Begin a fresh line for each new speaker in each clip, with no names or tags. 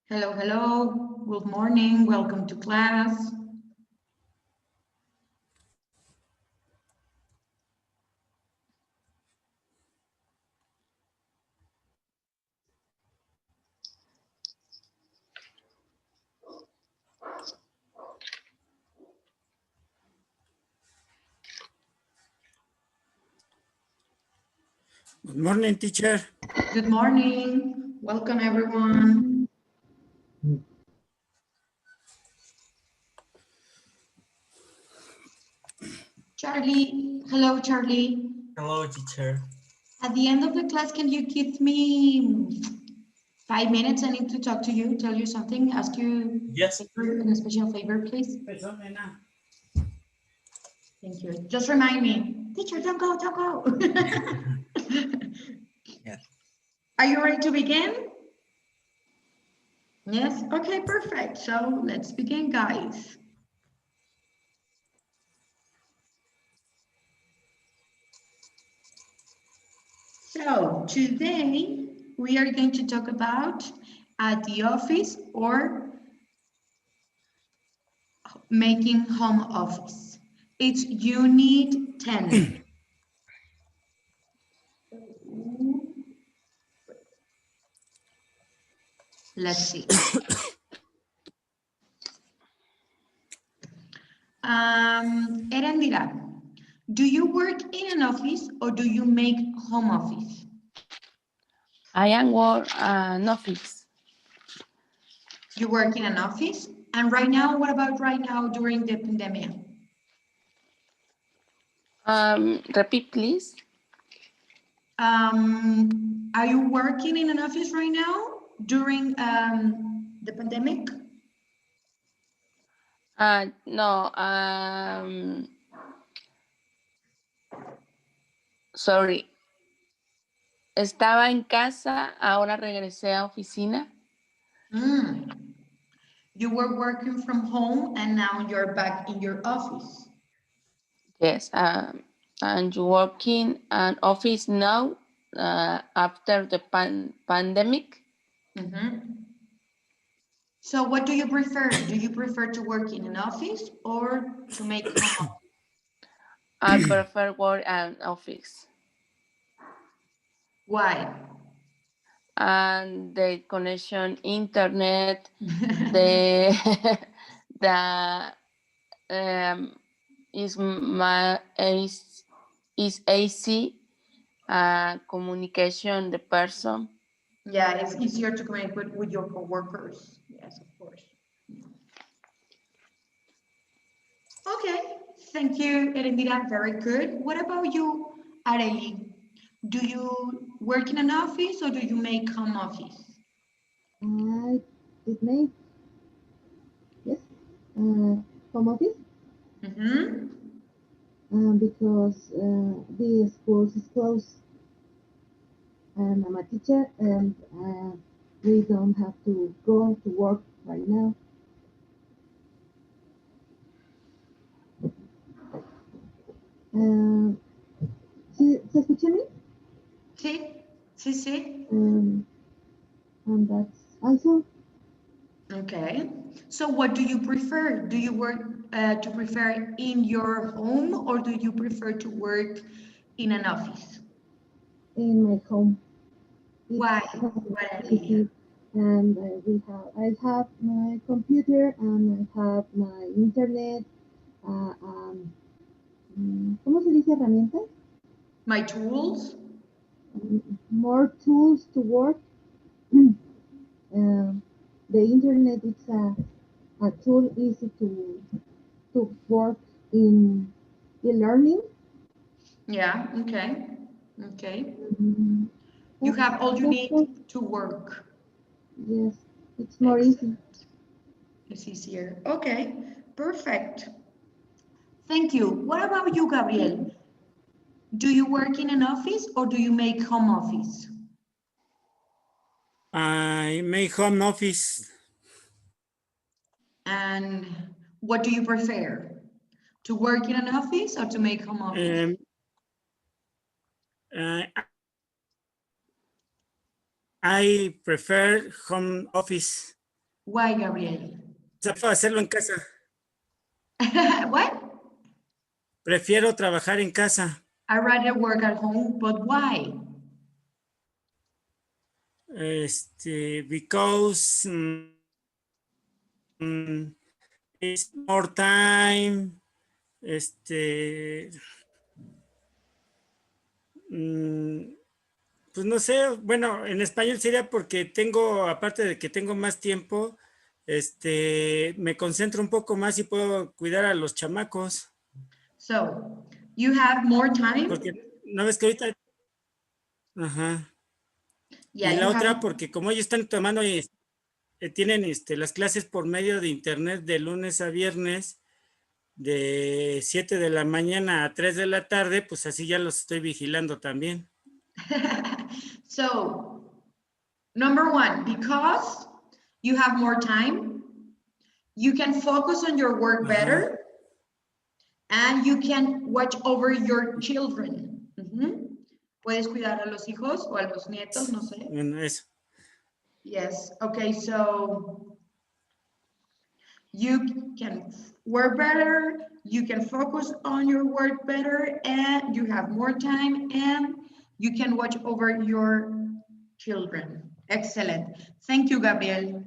Hello, hello. Good morning. Welcome to class.
Good morning, teacher.
Good morning. Welcome, everyone. Charlie. Hello, Charlie.
Hello, teacher.
At the end of the class, can you give me 5 minutes? I need to talk to you, tell you something, ask you
Yes.
a special favor, please. Thank you. Just remind me, teacher, don't go, don't go.
Yeah.
Are you ready to begin? Yes? Okay, perfect. So let's begin, guys. So today we are going to talk about at the office or making home office. It's unit 10. Let's see. Erendira, do you work in an office or do you make home office?
I am work an office.
You work in an office? And right now, what about right now during the pandemic?
Repeat, please.
Are you working in an office right now during the pandemic?
No. Sorry. Estaba en casa, ahora regresé a oficina.
You were working from home and now you're back in your office.
Yes. And you working an office now after the pandemic?
So what do you prefer? Do you prefer to work in an office or to make home office?
I prefer work an office.
Why?
And the connection, internet, the is easy communication the person.
Yeah, it's easier to communicate with your coworkers. Yes, of course. Okay, thank you, Erendira. Very good. What about you, Areli? Do you work in an office or do you make home office?
I did make, yes, home office because the school is closed and I'm a teacher and we don't have to go to work right now. ¿Se escucha bien?
Sí, sí, sí.
And that's also.
Okay. So what do you prefer? Do you work to prefer in your home or do you prefer to work in an office?
In my home.
Why?
Easy. And I have my computer and I have my internet. ¿Cómo se dice herramientas?
My tools?
More tools to work. The internet is a tool easy to work in learning.
Yeah, okay. Okay. You
That's-
have all you
that's
need
all.
to work.
Yes, it's more easy.
It's easier. Okay, perfect. Thank you. What about you, Gabriel? Do you work in an office or do you make home office?
I make home office.
And what do you prefer? To work in an office or to make home office?
I prefer home office.
Why, Gabriel?
Prefiero hacerlo en casa.
What?
Prefiero trabajar en casa.
I rather work at home, but why?
Because it's more time. Pues no sé, bueno, en español sería porque tengo, aparte de que tengo más tiempo, me concentro un poco más y puedo cuidar a los chamacos.
So, you have more time?
Porque no ves que ahorita, ajá.
Yeah,
Y la
you have.
otra, porque como ellos están tomando, tienen las clases por medio de internet de lunes a viernes, de 7 de la mañana a 3 de la tarde, pues así ya los estoy vigilando también.
So, number one, because you have more time, you can focus on your work better, and you can watch over your children. Puedes cuidar a los hijos o a los nietos, no sé.
Bueno, eso.
Yes, okay, so you can work better, you can focus on your work better, and you have more time, and you can watch over your children. Excellent. Thank you, Gabriel.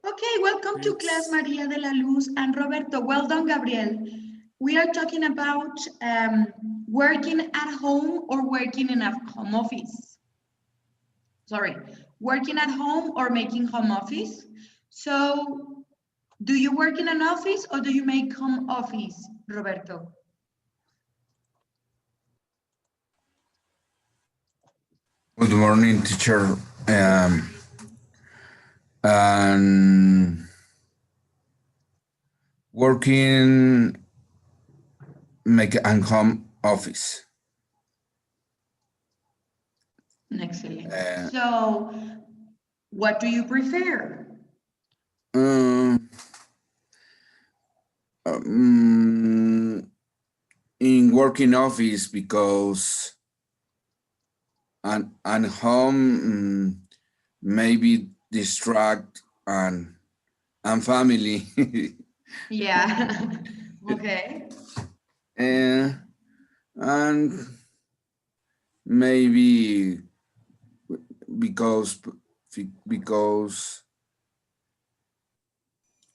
Okay, welcome to class, Maria de la Luz and Roberto. Well done, Gabriel. We are talking about working at home or working in a home office. Sorry, working at home or making home office. So, do you work in an office or do you make home office, Roberto?
Good morning, teacher. And working make and home office.
Excellent. So, what do you prefer?
In working office because and home maybe distract and family.
Yeah. Okay.
And maybe because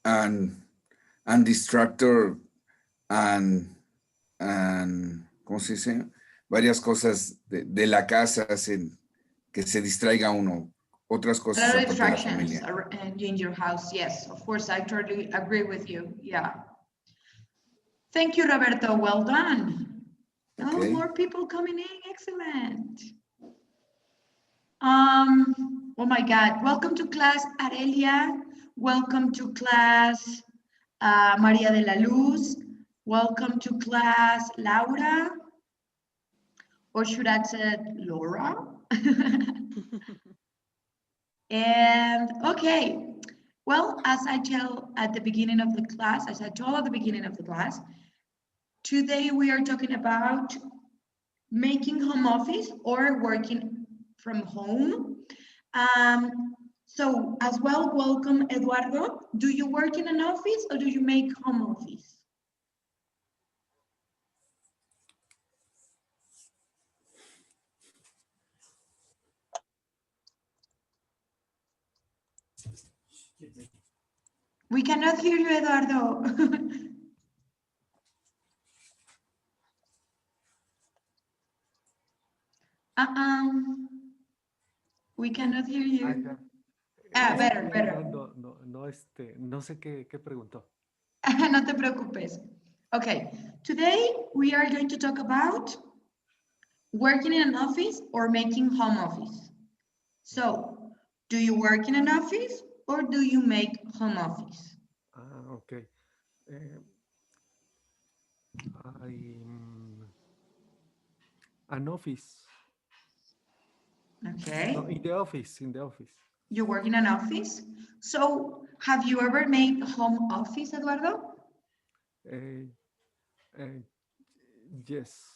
and distractor and ¿cómo se dice? Varias cosas de la casa hacen que se distraiga uno. Otras
A
cosas
lot of
aparte de la
distractions
familia.
in your house. Yes, of course, I totally agree with you. Yeah. Thank you, Roberto. Well done. Oh,
Okay.
more people coming in. Excellent. Oh my God. Welcome to class, Arelia. Welcome to class, Maria de la Luz. Welcome to class, Laura. Or should I say Laura? And okay, well, as I told at the beginning of the class, today we are talking about making home office or working from home. So as well, welcome, Eduardo. Do you work in an office or do you make home office? We cannot hear you, Eduardo. We cannot hear you. Better, better.
No sé qué preguntó.
No te preocupes. Okay, today we are going to talk about working in an office or making home office. So, do you work in an office or do you make home office?
Okay. An office.
Okay.
No, in the office.
You work in an office? So, have you ever made home office, Eduardo?
Yes.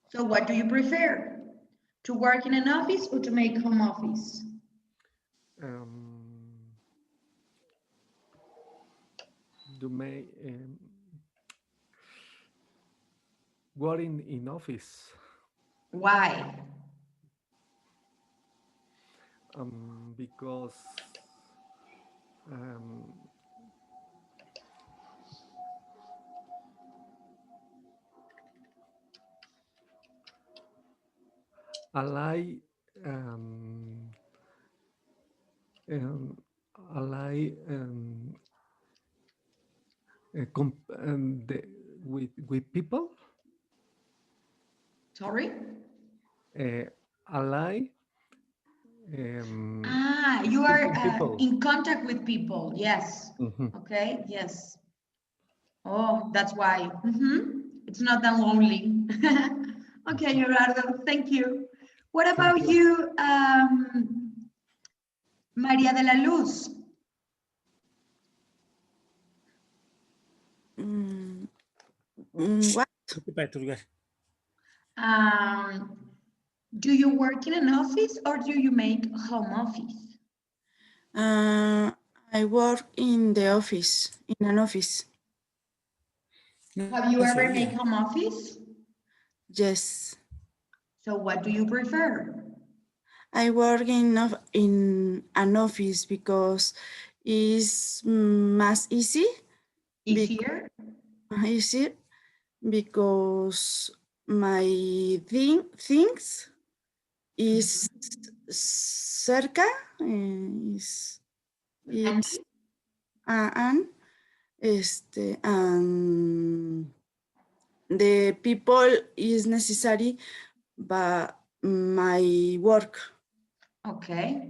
So, what do you prefer? To work in an office or to make home office?
You may work in office
Why?
because I like I like with people.
Sorry?
I like
You are
people.
in contact with people. Yes.
Mhm.
Okay. Yes. Oh, that's why. It's not that lonely. Okay, Gerardo, thank you. What
Thank
about
you.
you, María de la Luz?
What?
Vete para tu lugar.
Um, do you work in an office or do you make home office?
I work in the office, in an office.
Have you
No
ever
sé,
made
ya.
home office?
Yes,
So what do you prefer?
I work in an office because it's más easy.
Easier?
Easy because my things is cerca is
Handy?
and the people is necessary but my work.
Okay.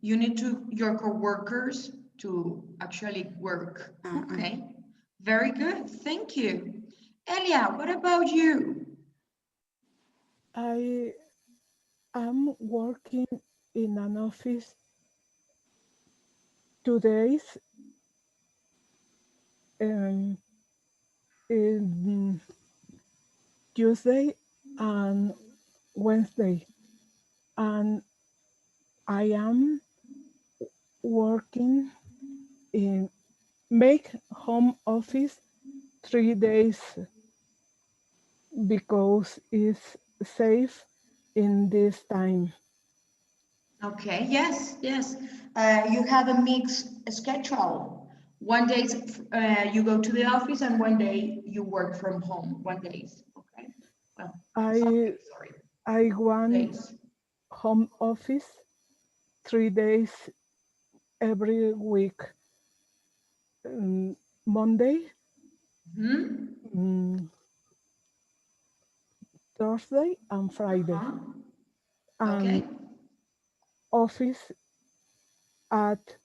You need your coworkers to actually work. Okay. Very good. Thank you. Elia, what about you?
I am working in an office 2 days in Tuesday and Wednesday, and I am working in make home office 3 days because it's safe in this time.
Okay, yes, yes. You have a mixed schedule. One day you go to the office and one day you work from home. 1 day. Okay. Well, some
I
days, sorry.
I want
Days.
home office 3 days every week. Monday,
Hmm.
Thursday, and Friday,
Uh-huh.
and
Okay.
office at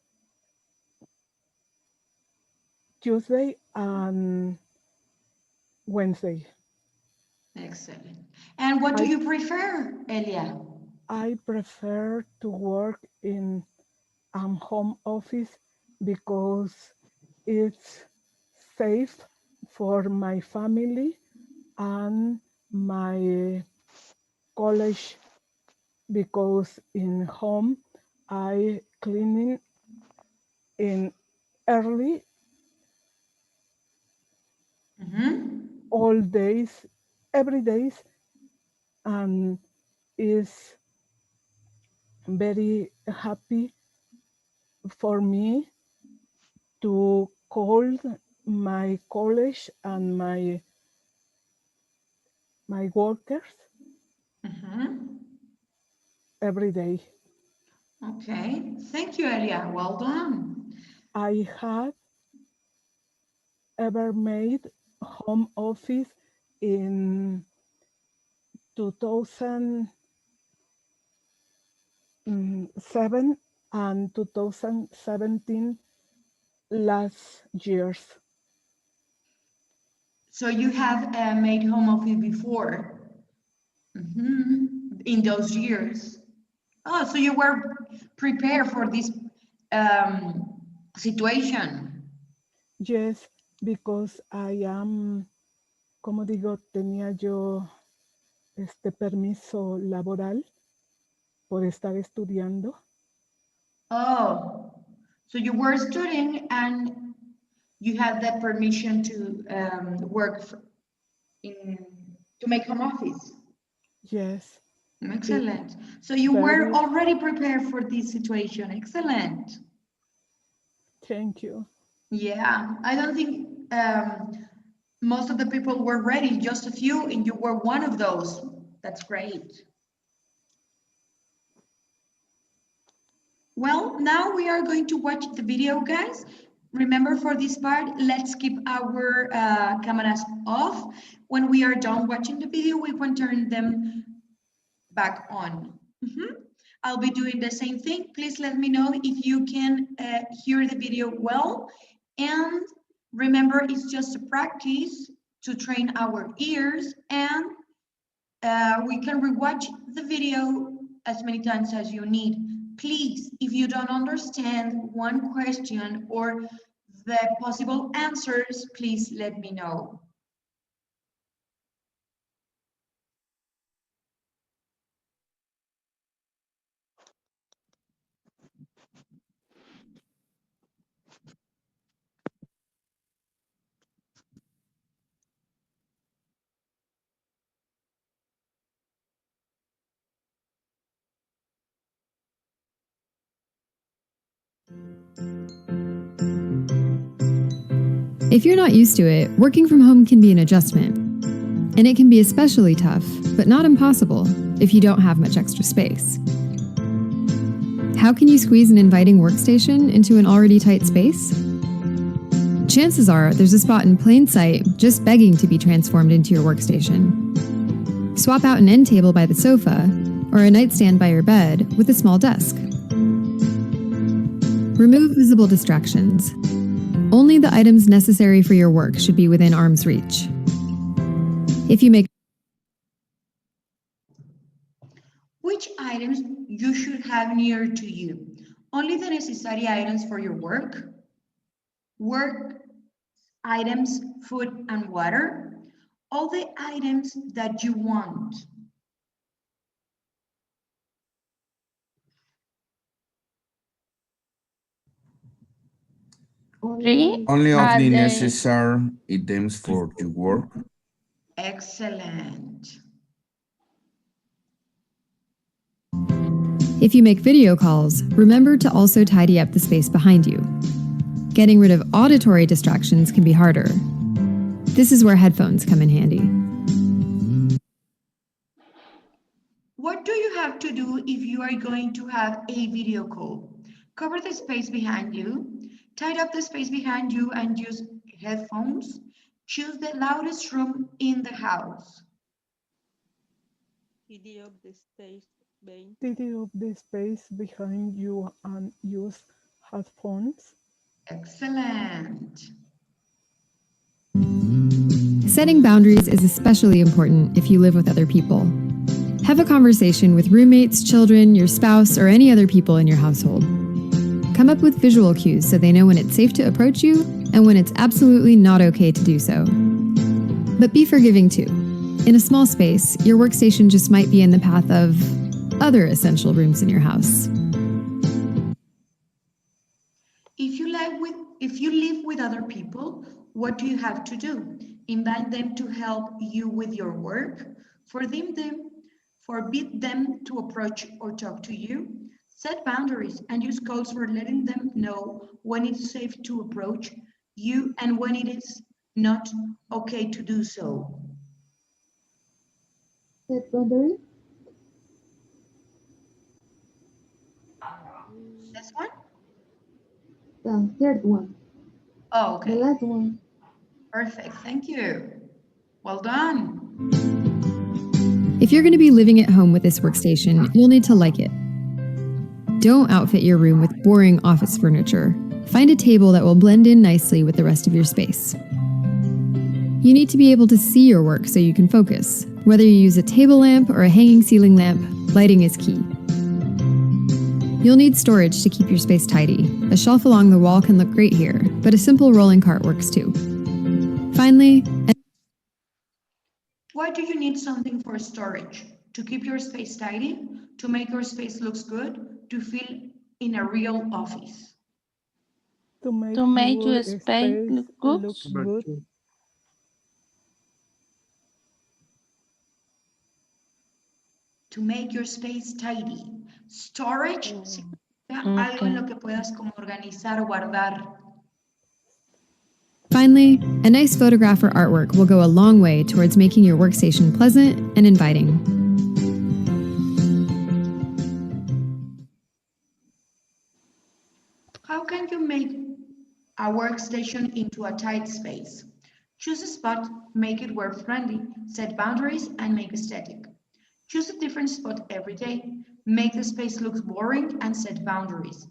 Tuesday and Wednesday.
Excellent. And what do
I
you prefer, Elia?
I prefer to work in a home office because it's safe for my family and my college because in home I cleaning in early
Mm-hmm.
all days, every days, and is very happy for me to call my college and my workers
Mm-hmm.
every day.
Okay. Thank you, Elia. Well done.
I have ever made home office in 2007 and 2017 last years.
So you have made home office before, in those years. Oh, so you were prepared for this situation.
Yes, because I am, como digo, tenía yo este permiso laboral por estar estudiando.
Oh, so you were studying and you had the permission to work to make home office.
Yes.
Excellent. So you were
Very-
already prepared for this situation. Excellent.
Thank you.
Yeah, I don't think most of the people were ready, just a few, and you were one of those. That's great. Well, now we are going to watch the video, guys. Remember, for this part, let's keep our cameras off. When we are done watching the video, we can turn them back on. I'll be doing the same thing. Please let me know if you can hear the video well. And remember, it's just a practice to train our ears, and we can rewatch the video as many times as you need. Please, if you don't understand one question or the possible answers, please let me know.
If you're not used to it, working from home can be an adjustment. And it can be especially tough, but not impossible, if you don't have much extra space. How can you squeeze an inviting workstation into an already tight space? Chances are there's a spot in plain sight just begging to be transformed into your workstation. Swap out an end table by the sofa or a nightstand by your bed with a small desk. Remove visible distractions. Only the items necessary for your work should be within arm's reach. If you make
Which items you should have near to you? Only the necessary items for your work items, food and water, all the items that you want.
Three
Only of
are
the
the
necessary items for your work.
Excellent.
If you make video calls, remember to also tidy up the space behind you. Getting rid of auditory distractions can be harder. This is where headphones come in handy.
What do you have to do if you are going to have a video call? Cover the space behind you, tidy up the space behind you and use headphones. Choose the loudest room in the house.
Tidy up the space behind.
Tidy up the space behind you and use headphones.
Excellent.
Setting boundaries is especially important if you live with other people. Have a conversation with roommates, children, your spouse, or any other people in your household. Come up with visual cues so they know when it's safe to approach you and when it's absolutely not okay to do so. But be forgiving too. In a small space, your workstation just might be in the path of other essential rooms in your house.
If you live with other people, what do you have to do? Invite them to help you with your work, forbid them to approach or talk to you, set boundaries and use codes for letting them know when it's safe to approach you and when it is not okay to do so.
Set boundary.
This one?
The third one.
Oh, okay.
The last one.
Perfect, thank you. Well done.
If you're going to be living at home with this workstation, you'll need to like it. Don't outfit your room with boring office furniture. Find a table that will blend in nicely with the rest of your space. You need to be able to see your work so you can focus. Whether you use a table lamp or a hanging ceiling lamp, lighting is key. You'll need storage to keep your space tidy. A shelf along the wall can look great here, but a simple rolling cart works too. Finally,
Why do you need something for storage? to keep your space tidy, to make your space looks good, to feel in a real office.
To make
To make
your
your space look good.
looks good.
To make your space tidy. Storage significa algo en lo que puedas como organizar, guardar.
Finally, a nice photograph or artwork will go a long way towards making your workstation pleasant and inviting.
How can you make a workstation into a tight space? Choose a spot, make it work friendly, set boundaries, and make aesthetic. Choose a different spot every day. Make the space look boring and set boundaries.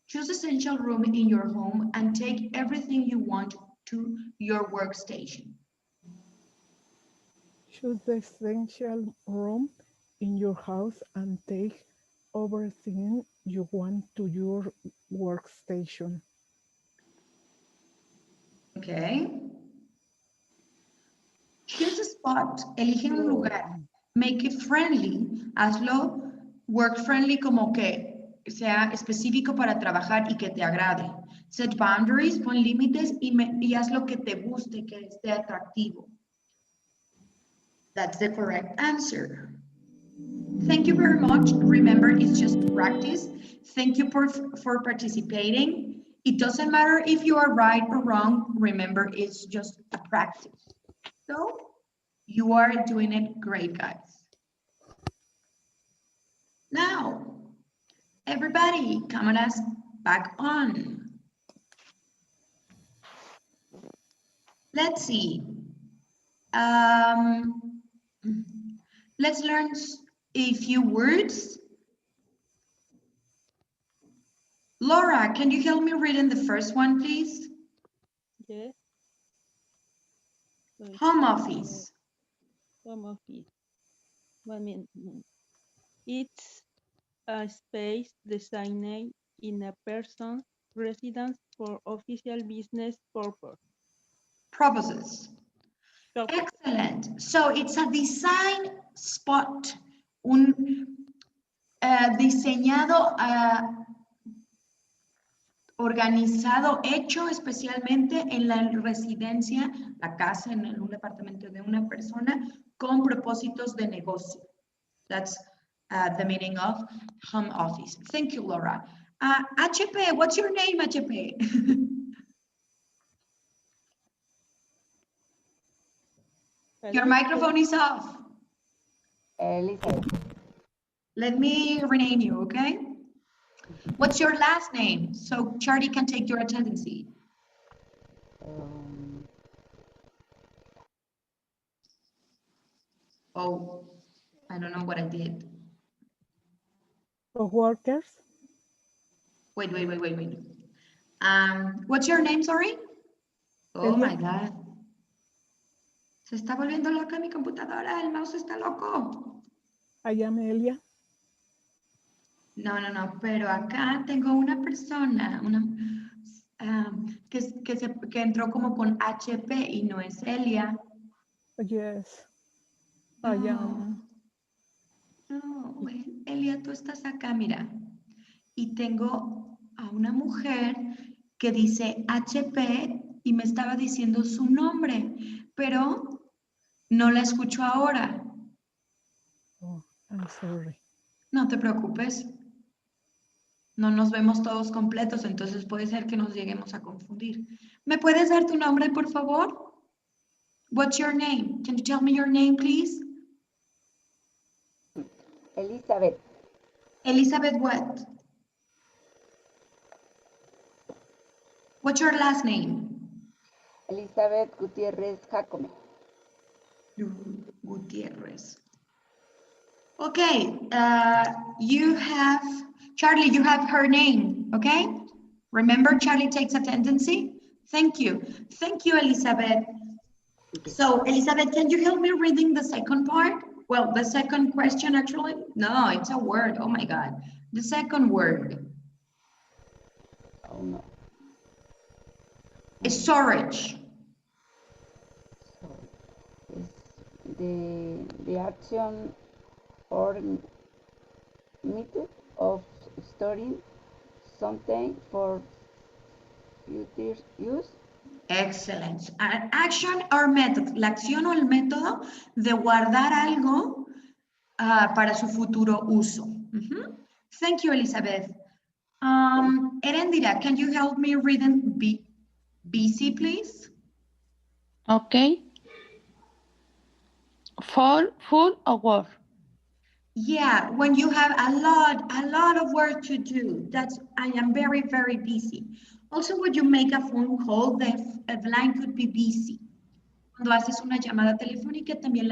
Choose essential room in your home and take everything you want to your workstation.
Choose the essential room in your house and take everything you want to your workstation.
Okay. Choose a spot, elige un lugar, make it friendly, hazlo work friendly como que sea específico para trabajar y que te agrade. Set boundaries, pon límites y haz lo que te guste, que esté atractivo. That's the correct answer. Thank you very much. Remember, it's just practice. Thank you for participating. It doesn't matter if you are right or wrong. Remember, it's just a practice. So you are doing it great, guys. Now, everybody, cameras back on. Let's see. Let's learn a few words. Laura, can you help me reading the first one, please?
Yes.
Home office.
Home office. 1 minute. It's a space designed in a person's residence for official business
Purposes.
purpose.
Excellent. So it's a design spot, diseñado, organizado, hecho especialmente en la residencia, la casa, en un departamento de una persona con propósitos de negocio. That's the meaning of home office. Thank you, Laura. HP, what's your name, HP? Your microphone is off.
Elizabeth.
Let me rename you, okay? What's your last name? So Charlie can take your attendance. Oh, I don't know what I did.
Co-workers.
Wait. What's your name, sorry? Oh my God. Se está volviendo loca mi computadora, el mouse está loco.
I am Elia.
No, pero acá tengo una persona, que entró como con HP y no es Elia.
Yes. I am.
No, Elia, tú estás acá, mira. Y tengo a una mujer que dice HP y me estaba diciendo su nombre, pero no la escucho ahora.
Oh, I'm sorry.
No te preocupes. No nos vemos todos completos, entonces puede ser que nos lleguemos a confundir. ¿Me puedes dar tu nombre, por favor? What's your name? Can you tell me your name, please?
Elizabeth.
Elizabeth what? What's your last name?
Elizabeth Gutierrez Jacome.
Gutierrez. Okay, Charlie, you have her name, okay? Remember, Charlie takes attendance. Thank you. Thank you, Elizabeth. So, Elizabeth, can you help me reading the second part? Well, the second question, actually. No, it's a word. Oh, my God. The second word.
Oh, no.
Storage.
The action or method of storing something for future use.
Excellent. An action or method, la acción o el método de guardar algo para su futuro uso. Thank you, Elizabeth. Erendira, can you help me reading busy, please?
Okay. Full of work.
Yeah, when you have a lot of work to do, I am very, very busy. Also, when you make a phone call, the line could be busy. Cuando haces una llamada telefónica, también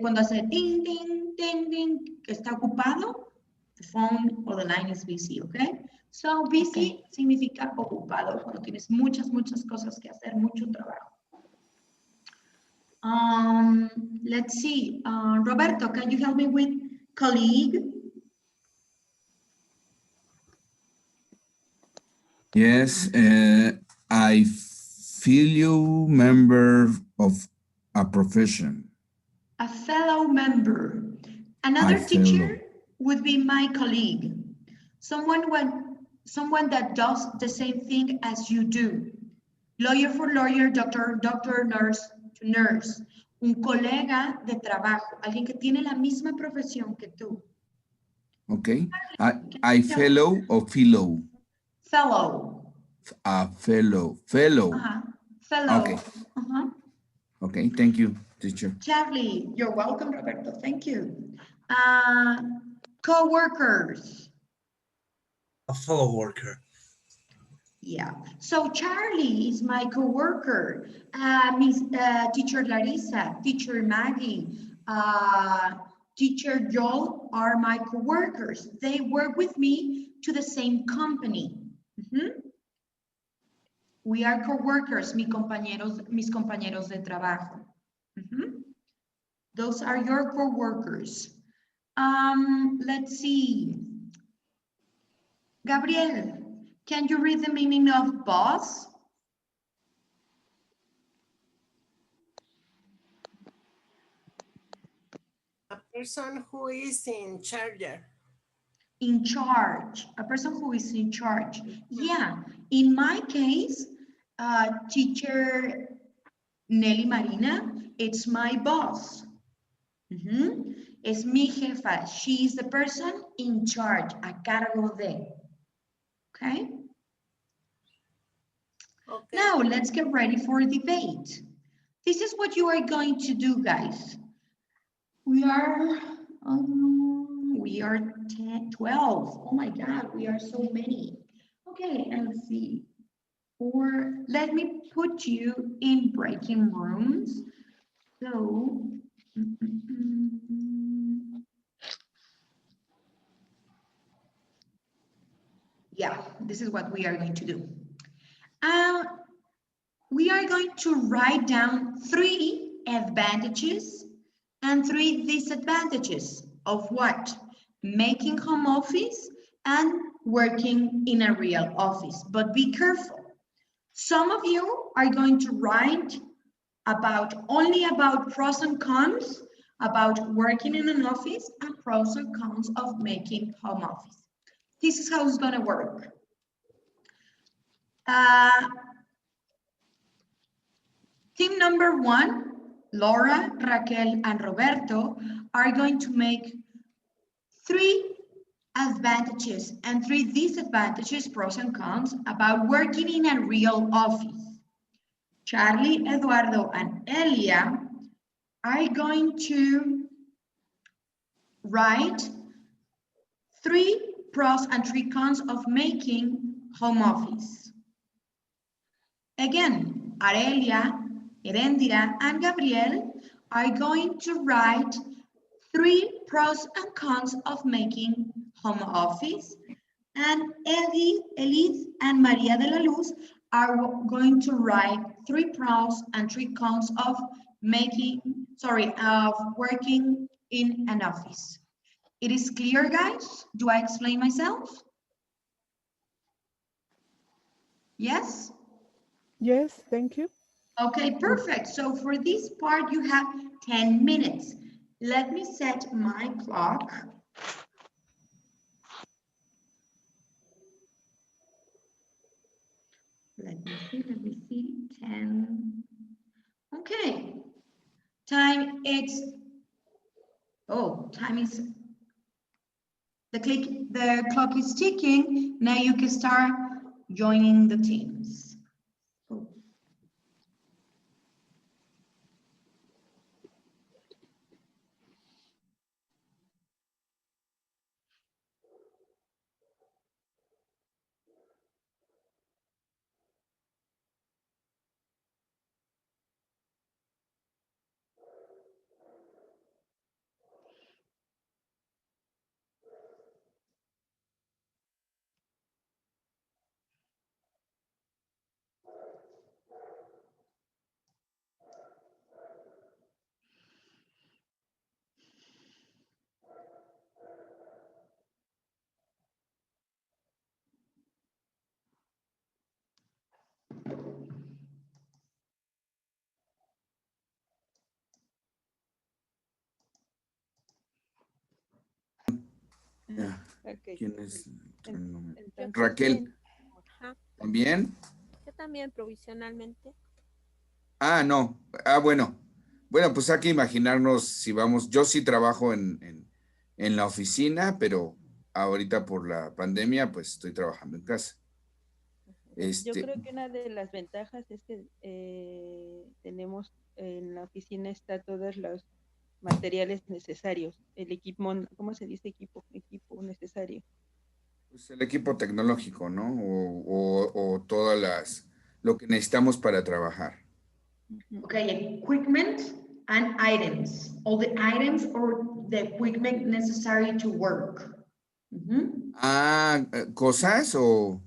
cuando hace ding, ding, ding, ding, que está ocupado, the phone or the line is busy, okay? So, busy significa ocupado, cuando tienes muchas cosas que hacer, mucho trabajo. Let's see. Roberto, can you help me with colleague?
Yes, I feel you member of a profession.
A fellow member. Another teacher would be my colleague. Someone that does the same thing as you do. Lawyer for lawyer, doctor, nurse to nurse. Un colega de trabajo, alguien que tiene la misma profesión que tú.
Okay. I fellow or fellow?
Fellow.
A fellow. Fellow.
Fellow.
Okay. Okay, thank you, teacher.
Charlie, you're welcome, Roberto. Thank you. Co-workers.
A fellow worker.
Yeah. So Charlie is my co-worker. Teacher Larissa, Teacher Maggie, Teacher Joel are my co-workers. They work with me to the same company. We are co-workers, mis compañeros de trabajo. Those are your co-workers. Let's see. Gabriel, can you read the meaning of boss?
A person who is in charge.
In charge, a person who is in charge. Yeah, in my case, teacher Nelly Marina, it's my boss. Es mi jefa. She is the person in charge, a cargo de. Okay? Now let's get ready for debate. This is what you are going to do, guys. We are 10, 12. Oh my God, we are so many. Okay, let's see. Or let me put you in breaking rooms. So, yeah, this is what we are going to do. We are going to write down 3 advantages and 3 disadvantages of what? Making home office and working in a real office. But be careful. Some of you are going to write only about pros and cons, about working in an office, and pros and cons of making home office. This is how it's going to work. Team number 1, Laura, Raquel, and Roberto are going to make 3 advantages and 3 disadvantages, pros and cons, about working in a real office. Charlie, Eduardo, and Elia are going to write 3 pros and 3 cons of making home office. Again, Arelia, Erendira, and Gabriel are going to write 3 pros and cons of making home office. And Elise and Maria de la Luz are going to write 3 pros and 3 cons of working in an office. It is clear, guys? Do I explain myself? Yes?
Yes, thank you.
Okay, perfect. So for this part, you have 10 minutes. Let me set my clock. Let me see, 10. Okay. Time is, time is, the clock is ticking. Now you can start joining the teams. Oh.
Okay. ¿Quién es?
Entonces,
Raquel.
Ajá.
¿También?
Yo también provisionalmente.
Ah, no. Ah, bueno. Bueno, pues hay que imaginarnos si vamos. Yo sí trabajo en la oficina, pero ahorita por la pandemia, pues estoy trabajando en casa.
Yo creo que una de las ventajas es que tenemos en la oficina está todos los materiales necesarios, el equipo, ¿cómo se dice equipo? Equipo necesario.
Pues el equipo tecnológico, ¿no? O todas lo que necesitamos para trabajar.
Okay, equipment and items. All the items or the equipment necessary to work.
Ah, ¿cosas o...?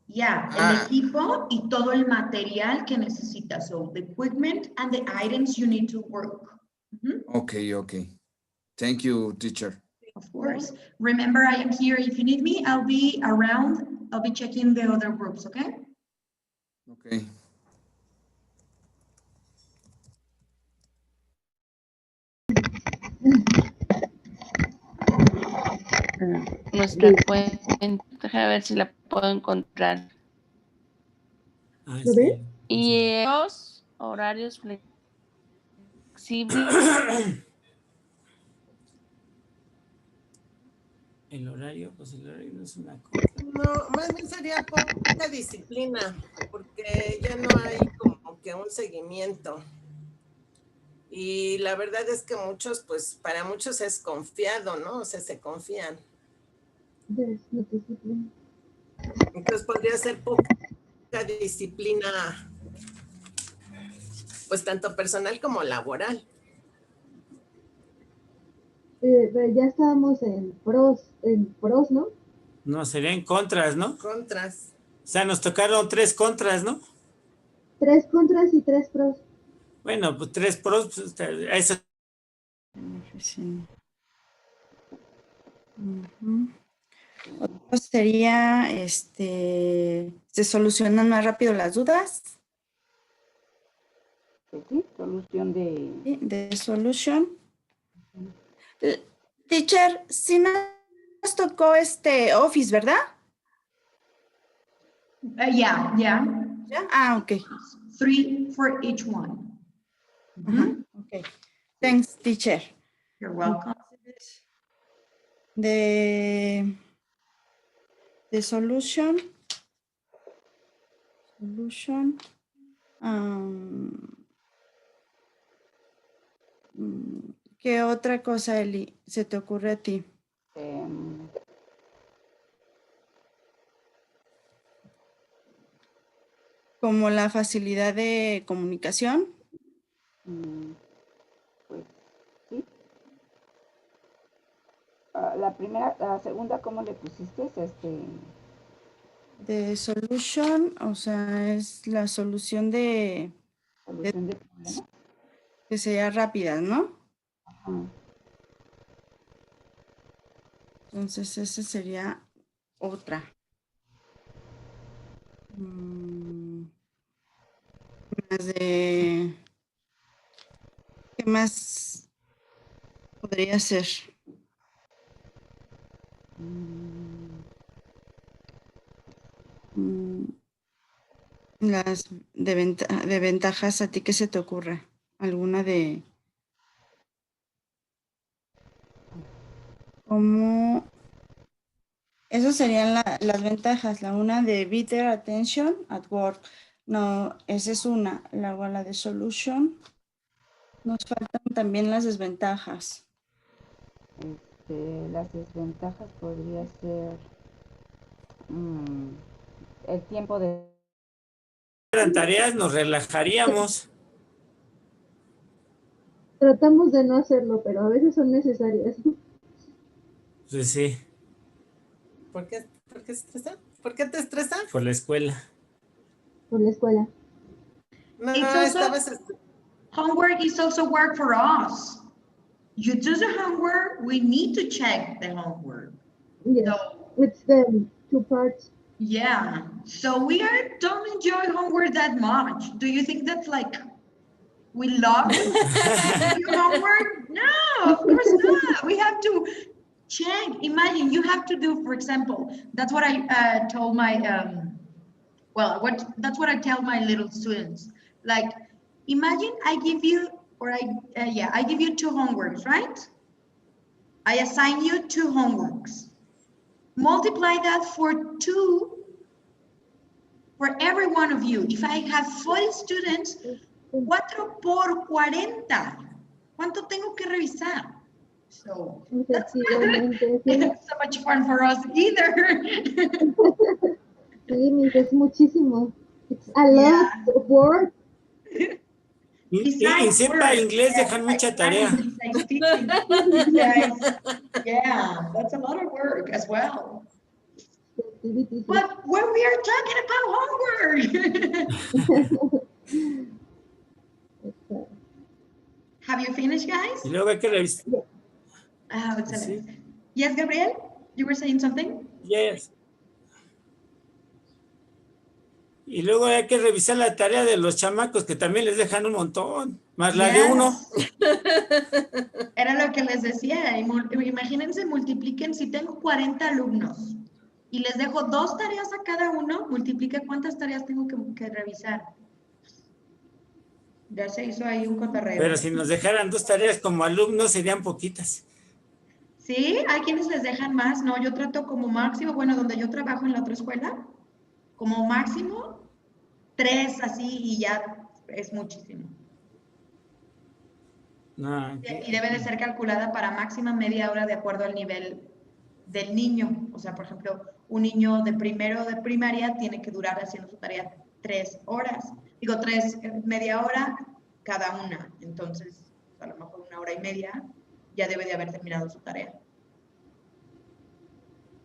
Yeah, el equipo y todo el material que necesitas. So the equipment and the items you need to work.
Okay. Thank you, teacher.
Of course. Remember, I am here. If you need me, I'll be around. I'll be checking the other groups, okay?
Okay.
Nuestra cuenta, a ver si la puedo encontrar. Y los horarios flexibles.
El horario, pues el horario no es una cosa.
No, más bien sería poca disciplina, porque ya no hay como que un seguimiento. Y la verdad es que muchos, pues para muchos es confiado, ¿no? O sea, se confían. Entonces podría ser poca disciplina, pues tanto personal como laboral.
Ya estábamos en pros, ¿no?
No, serían contras, ¿no?
Contras.
O sea, nos tocaron 3 contras, ¿no?
3 contras y 3 pros.
Bueno, pues 3 pros, pues, eso.
Otro sería, se solucionan más rápido las dudas.
Sí, solución de...
De solution. Teacher, sí nos tocó Office, ¿verdad?
Yeah.
Ah, ok.
3 for each one.
Ok. Thanks, teacher.
You're welcome.
The solution. ¿Qué otra cosa, Eli, se te ocurre a ti? Como la facilidad de comunicación.
Pues sí. La segunda, ¿cómo le pusiste?
De solution, o sea, es la solución de
problemas.
Que sea rápida, ¿no?
Ajá.
Entonces, esa sería otra. ¿Qué más? podría ser? Mm, Las de ventajas, ¿a ti qué se te ocurre? ¿Alguna de cómo? Esas serían las ventajas. La una de better attention at work. No, esa es una. Luego la de solution. Nos faltan también las desventajas.
Las desventajas podría ser el tiempo de...
Eran tareas, nos relajaríamos.
Tratamos de no hacerlo, pero a veces son necesarias.
Pues sí,
¿Por qué se estresa? ¿Por qué te estresa?
por la escuela.
Por la escuela.
No,
It's also,
estabas...
homework is also work for us. You do the homework, we need to check the homework.
Yes,
So,
it's the two parts.
yeah, so don't enjoy homework that much. Do you think that's like, we love to do homework? No, of course not. We have to check. Imagine you have to do, for example, that's what I told my, that's what I tell my little students. Like, imagine I give you, I give you 2 homeworks, right? I assign you 2 homeworks. Multiply that for 2 for every one of you. If I have 40 students, 4 por 40. ¿Cuánto tengo que revisar? So that's not so much fun for us either.
Sí, Miss, es muchísimo. It's a lot of work.
Y sepa inglés, dejan mucha tarea.
Yeah, that's a lot of work as well. But when we are talking about homework. Have you finished, guys?
Y luego hay que revisar.
Oh, excellent. Sí. Yes, Gabriel, you were saying something?
Yes. Y luego hay que revisar la tarea de los chamacos, que también les dejan un montón, más la de uno.
Era lo que les decía. Imagínense, multipliquen, si tengo 40 alumnos y les dejo 2 tareas a cada uno, multiplique cuántas tareas tengo que revisar. Ya se hizo ahí un cotorreo.
Pero si nos dejaran 2 tareas como alumnos, serían poquitas.
Sí, hay quienes les dejan más. No, yo trato como máximo, bueno, donde yo trabajo en la otra escuela, como máximo 3 así y ya es muchísimo.
No,
y debe de ser calculada para máxima media hora de acuerdo al nivel del niño. O sea, por ejemplo, un niño de primero de primaria tiene que durar haciendo su tarea 3 horas. Digo, media hora cada una. Entonces, a lo mejor 1 hora y media ya debe de haber terminado su tarea.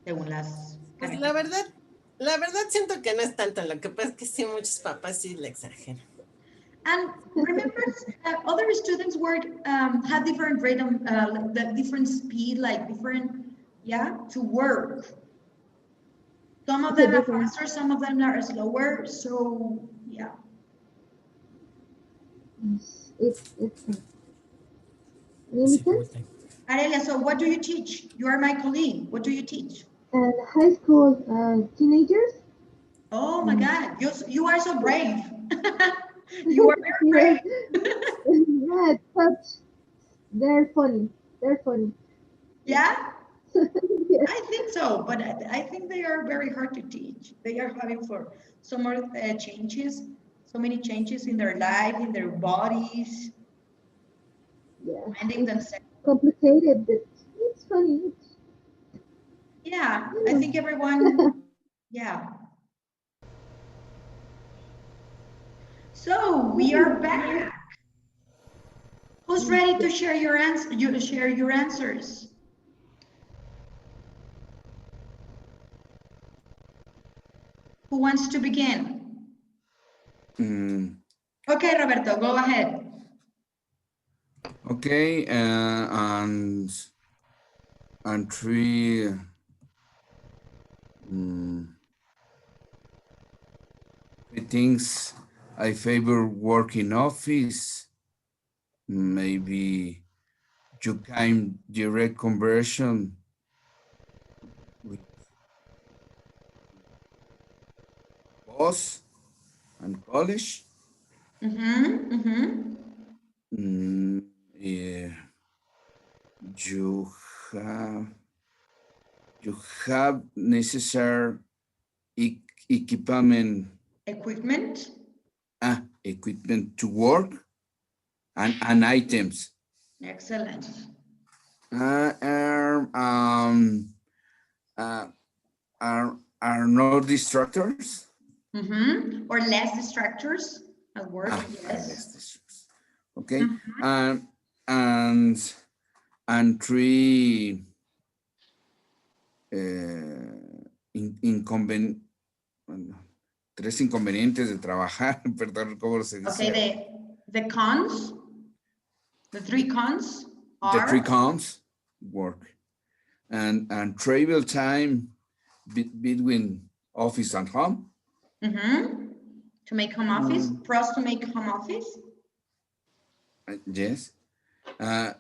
Según las...
Pues la verdad siento que no es tanto. Lo que pasa es que sí, muchos papás sí le exageran.
And remember, other students work, have different rhythm, different speed, like different, to work. Some of them are faster, some of them are slower. So, yeah. Arelia, so what do you teach? You are my colleague. What do you teach?
High school teenagers.
Oh my God, you are so brave. You are very brave.
Yeah, but they're funny. They're funny.
Yeah? I think so, but I think they are very hard to teach. They are having for so many changes, so many changes in their life, in their bodies.
Yeah,
finding themselves.
Complicated, but it's funny.
Yeah, I think everyone, yeah. So we are back. Who's ready to share your answers? Who wants to begin? Okay, Roberto, go ahead.
Okay, and 3 things I favor work in office. Maybe you can direct conversion with boss and college. Yeah. You have necessary equipment equipment to work and items.
Excellent.
Are no distractors?
Or less distractors at work,
Less
yes.
distractors. Okay. And three tres inconvenientes de trabajar, perdón, ¿cómo se dice?
Okay, the cons, the three cons
The
are?
three cons work and travel time between office and home.
To make home office, pros to make home office.
Yes. I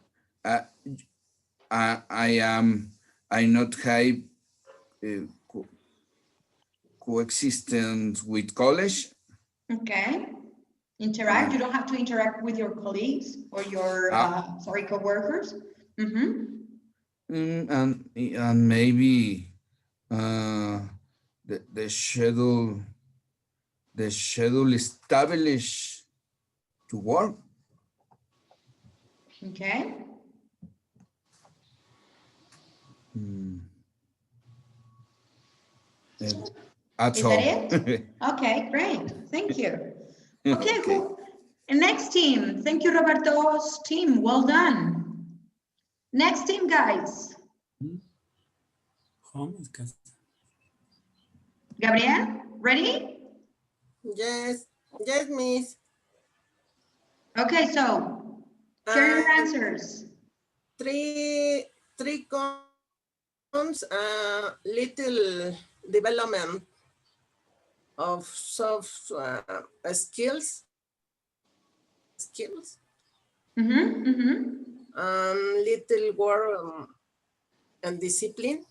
not have coexistence with college.
Okay. Interact. You don't have to interact with your colleagues or your co-workers.
And maybe the schedule established to work.
Okay.
That's
Is
all.
that it? Okay, great. Thank you. Okay, cool. Next team. Thank you, Roberto's team. Well done. Next team, guys. Gabriel, ready?
Yes, yes, miss.
Okay, so share your answers.
Three cons, little development of soft skills, little work and discipline,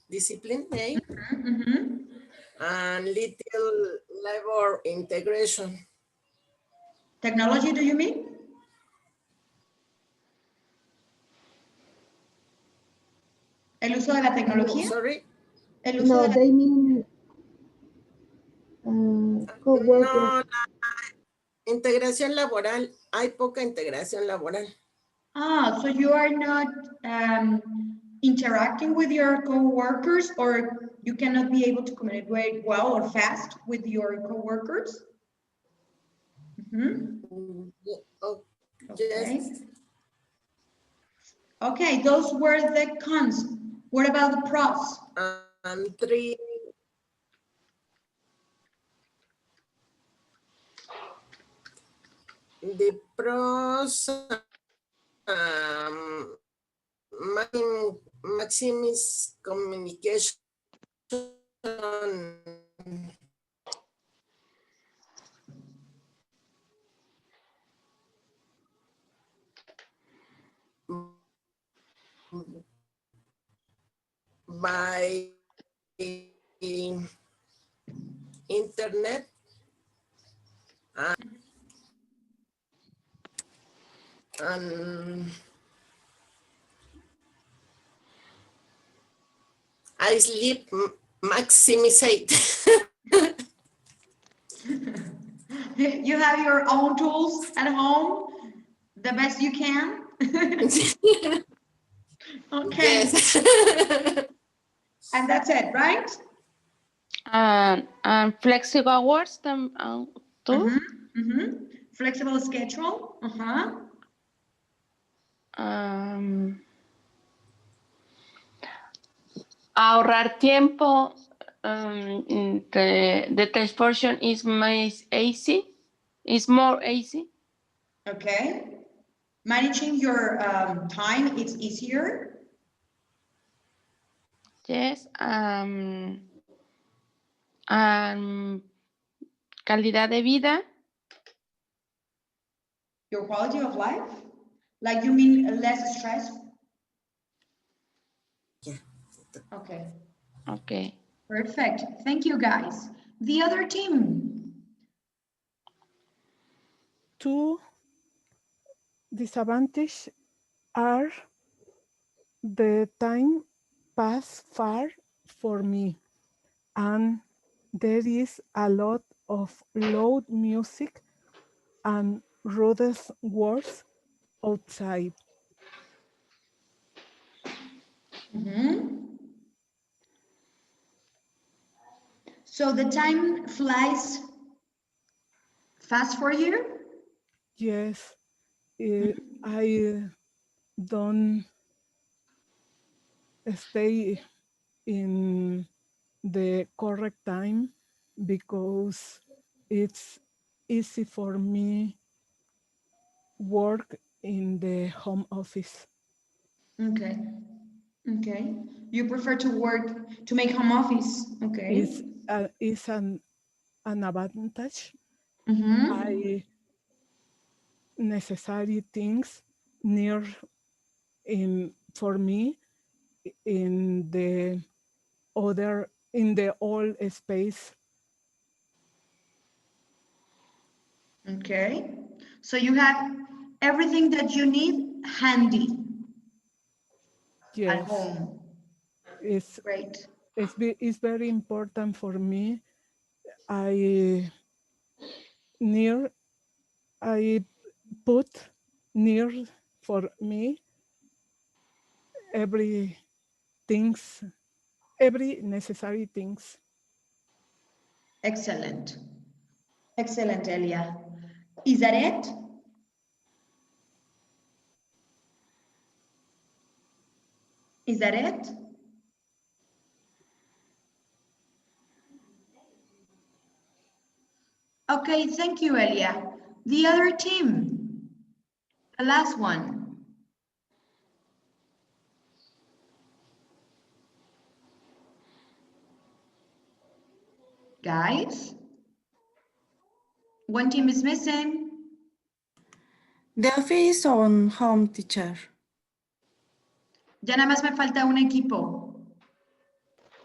and little labor integration.
Technology, do you mean? ¿El uso de la tecnología?
Sorry?
El uso de la...
they mean co-workers.
No, la integración laboral, hay poca integración laboral.
Ah, so you are not interacting with your co-workers, or you cannot be able to communicate well or fast with your co-workers? Okay. Okay, those were the cons. What about the pros?
And three. The pros, maximize communication by internet and I sleep maximize.
You have your own tools at home, the best you can. Okay.
Yes.
And that's it, right?
And flexible hours too.
Flexible schedule.
Ahorrar tiempo. The transportation is more easy.
Okay. Managing your time, it's easier.
Yes. Calidad de vida.
Your quality of life? Like you mean less stress Okay.
Okay.
Perfect. Thank you, guys. The other team.
Two disadvantages are the time pass far for me, and there is a lot of loud music and rude words outside.
So the time flies fast for you?
Yes, I don't stay in the correct time because it's easy for me work in the home office.
Okay. Okay. You prefer to work to make home office. Okay.
Is an advantage.
Mm-hmm.
I necessary things near in for me in the old space.
Okay. So you have everything that you need handy at
Yes,
home.
it's
Great.
it's very important for me. I near I put near for me every things, every necessary things.
Excellent. Excellent, Elia. Is that it? Is that it? Okay, thank you, Elia. The other team, the last one. Guys, one team is missing.
The office on home, teacher.
Ya nada más me falta un equipo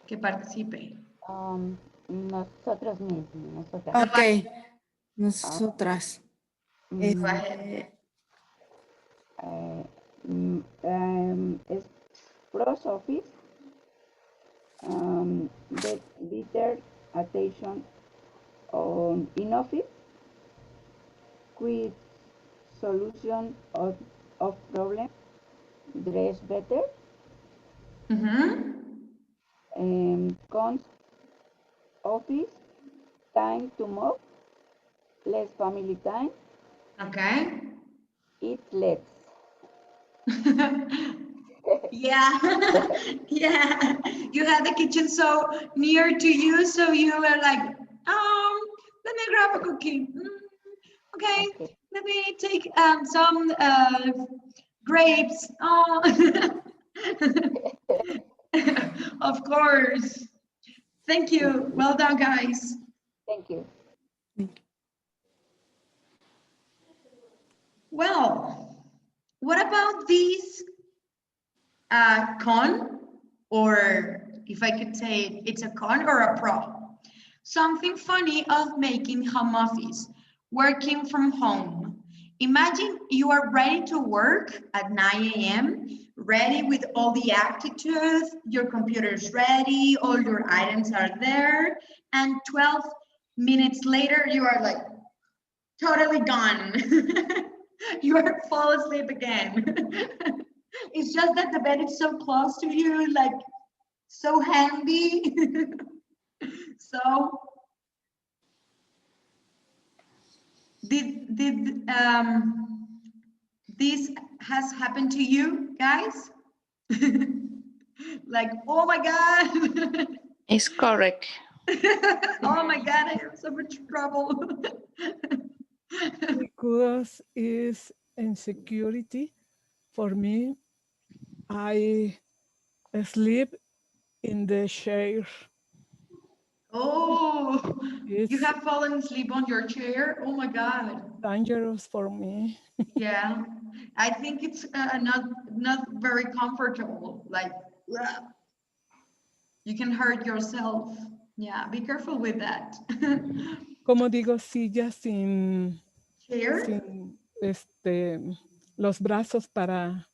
que participe.
Nosotros mismos, nosotras.
Ok, nosotras.
Go ahead.
Es Pros Office, better attention on in office, quick solution of problem, dress better, cons office, time to move, less family time,
Okay.
eat less.
Yeah, yeah. You had the kitchen so near to you, so you were like, let me grab a cookie. Okay, let me take some grapes. Oh, of course. Thank you. Well done, guys.
Thank you.
Well, what about these con, or if I could say it's a con or a pro? Something funny of making home office, working from home. Imagine you are ready to work at 9 a.m., ready with all the attitude, your computer's ready, all your items are there, and 12 minutes later, you are like totally gone. You are fall asleep again. It's just that the bed is so close to you, like so handy. So did this has happened to you guys? Like, oh my god.
It's correct.
Oh my god, I have so much trouble.
Because is insecurity for me. I sleep in the chair.
Oh, you
It's
have fallen asleep on your chair? Oh my god.
dangerous for me.
Yeah, I think it's not very comfortable. Like, You can hurt yourself. Yeah, be careful with that.
Como digo, silla sin,
Chair.
sin los brazos para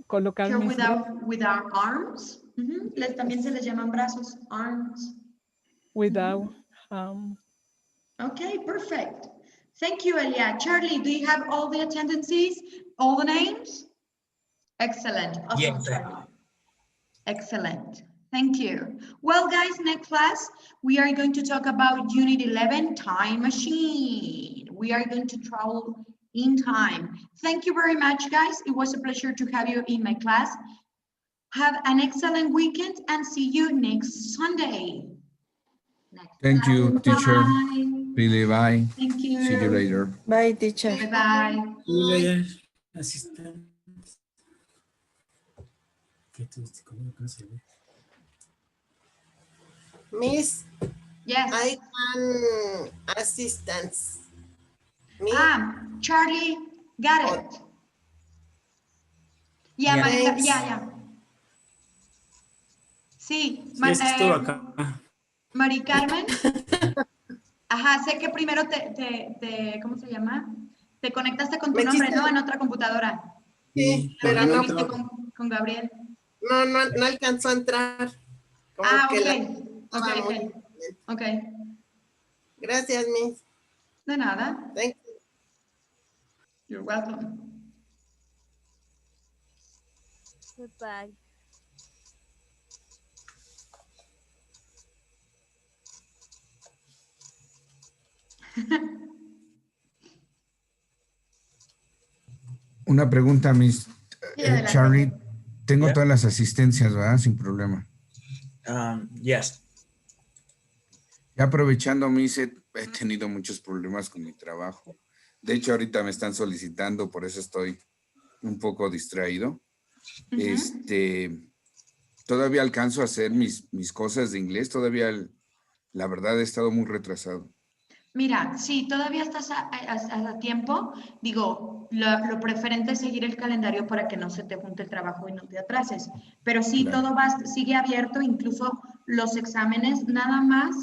colocar
Chair
mis brazos.
without arms. También se les llaman brazos, arms.
Without.
Okay, perfect. Thank you, Elia. Charlie, do you have all the attendances, all the names? Excellent. Awesome,
Yes.
Charlie. Excellent. Thank you. Well, guys, next class, we are going to talk about Unit 11, Time Machine. We are going to travel in time. Thank you very much, guys. It was a pleasure to have you in my class. Have an excellent weekend and see you next Sunday.
Thank you, teacher.
Bye.
Pily, bye.
Thank you.
See you later.
Bye, teacher.
Bye-bye.
Asistente. ¿Qué tuviste conmigo que no se ve?
Miss,
Yes.
I can assistance. Me?
Charlie, got it. Yeah,
Yeah.
Marica,
Thanks.
yeah. Sí,
Sí, es que estuvo acá.
Mari Carmen. Ajá, sé que primero ¿cómo se llama? Te conectaste con tu nombre, ¿no? En otra computadora.
Sí,
Pero
pero
no
no,
viste con Gabriel.
no alcanzó a entrar. Como que
Ok.
Gracias, Miss.
De nada.
Thank you.
You're welcome.
Goodbye.
Una pregunta, Miss
Sí, adelante.
Charlie. Tengo
Yeah.
todas las asistencias, ¿verdad? Sin problema.
Yes.
Ya aprovechando, Miss, he tenido muchos problemas con mi trabajo. De hecho, ahorita me están solicitando, por eso estoy un poco distraído. Todavía alcanzo a hacer mis cosas de inglés. Todavía, la verdad, he estado muy retrasado.
Mira, sí, todavía estás a tiempo. Digo, lo preferente es seguir el calendario para que no se te junte el trabajo y no te atrases. Pero sí,
Claro.
sigue abierto, incluso los exámenes, nada más.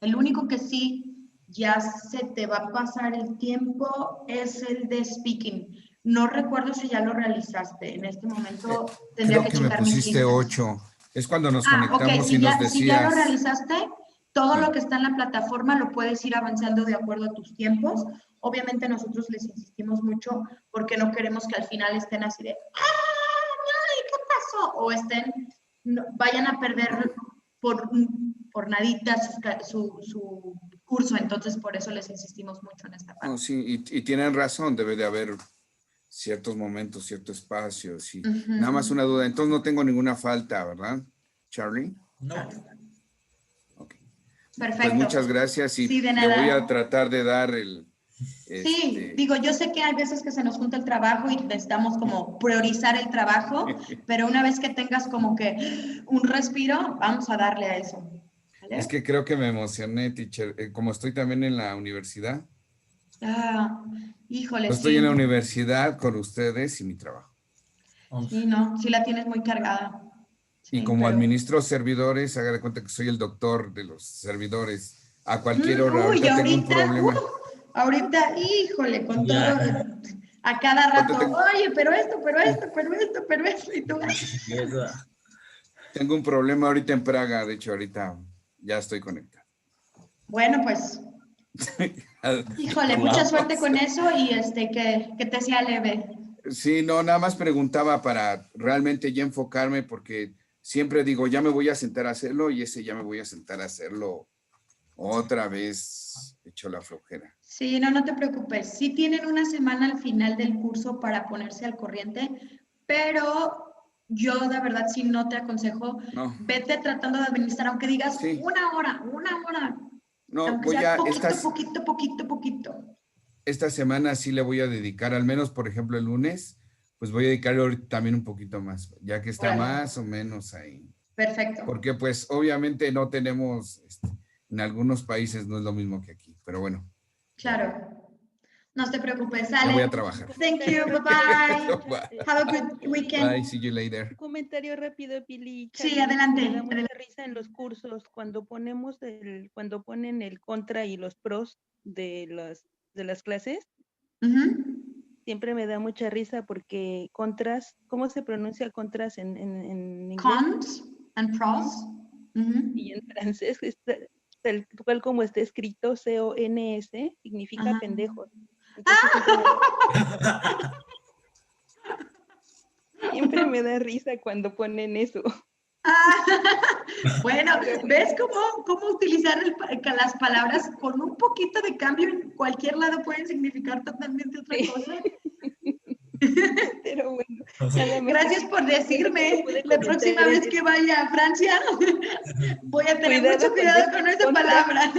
El único que sí ya se te va a pasar el tiempo es el de speaking. No recuerdo si ya lo realizaste. En este momento tendría
Creo que me
checar mis
pusiste
listas.
8. Es cuando nos
Ok,
conectamos y
si
nos
ya lo
decías.
realizaste, todo
Sí.
lo que está en la plataforma lo puedes ir avanzando de acuerdo a tus tiempos. Obviamente nosotros les insistimos mucho porque no queremos que al final estén así de ¡ay, qué pasó! O vayan a perder por nadita su curso. Entonces, por eso les insistimos mucho en esta parte.
No, sí, y tienen razón, debe de haber ciertos momentos, ciertos espacios. Sí. Nada más una duda. Entonces no tengo ninguna falta, ¿verdad, Charlie?
No.
Okay.
Perfecto.
Pues muchas gracias y
Sí, de
le voy
nada.
a tratar de dar
Sí, digo, yo sé que hay veces que se nos junta el trabajo y necesitamos como priorizar el trabajo, pero una vez que tengas como que un respiro, vamos a darle a eso. ¿Vale?
Es que creo que me emocioné, teacher. Como estoy también en la universidad.
Híjole,
Estoy en
sí.
la universidad con ustedes y mi trabajo.
Sí, no, sí la tienes muy cargada. Sí,
Y como
pero...
administro servidores, haga de cuenta que soy el doctor de los servidores. A cualquier hora,
Uy,
ahorita tengo un problema.
Ahorita, híjole, con todo, a cada rato, oye, pero esto, y tú.
Tengo un problema ahorita en Praga, de hecho, ahorita ya estoy conectado.
Bueno, pues, híjole, mucha suerte con eso y que te sea leve.
Sí, no, nada más preguntaba para realmente ya enfocarme porque siempre digo, ya me voy a sentar a hacerlo y ese ya me voy a sentar a hacerlo otra vez, hecho la flojera.
Sí, no te preocupes. Sí tienen una semana al final del curso para ponerse al corriente, pero yo de verdad sí no te aconsejo. No. Vete tratando de administrar, aunque digas una hora.
No,
aunque
voy
sea
a
poquito.
Esta semana sí le voy a dedicar, al menos, por ejemplo, el lunes, pues voy a dedicarle ahorita también un poquito más, ya que está más o menos ahí.
Perfecto.
Porque pues obviamente no tenemos, en algunos países no es lo mismo que aquí, pero bueno.
Claro. No te preocupes,
Ya voy a
sale.
trabajar.
Thank you, bye-bye. Have a good weekend.
Bye, see you later.
Un comentario rápido, Pili.
Sí,
Charlie,
adelante,
Me da mucha
adelante.
risa en los cursos cuando cuando ponen el contra y los pros de las clases. Siempre me da mucha risa porque contras, ¿cómo se pronuncia contras en inglés?
Cons and pros.
Y en francés está tal cual como está escrito, C-O-N-S, significa
Ajá.
pendejos. Entonces siempre me da risa cuando ponen eso.
Bueno, ¿ves cómo utilizar las palabras con un poquito de cambio en cualquier lado pueden significar totalmente otra cosa?
Pero bueno, nada más.
Gracias por decirme. La próxima vez que vaya a Francia, voy a tener mucho cuidado con esa palabra.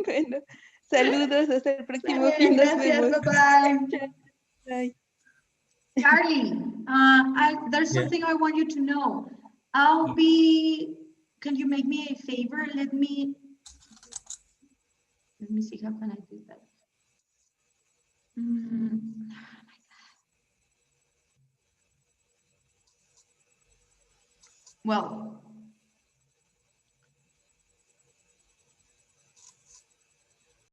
Bueno, saludos, hasta el próximo
Sale,
fin. Nos
gracias,
vemos.
bye-bye.
Bye.
Charlie, there's something I want you to know. Can you make me a favor? Let me see how can I do that. Well,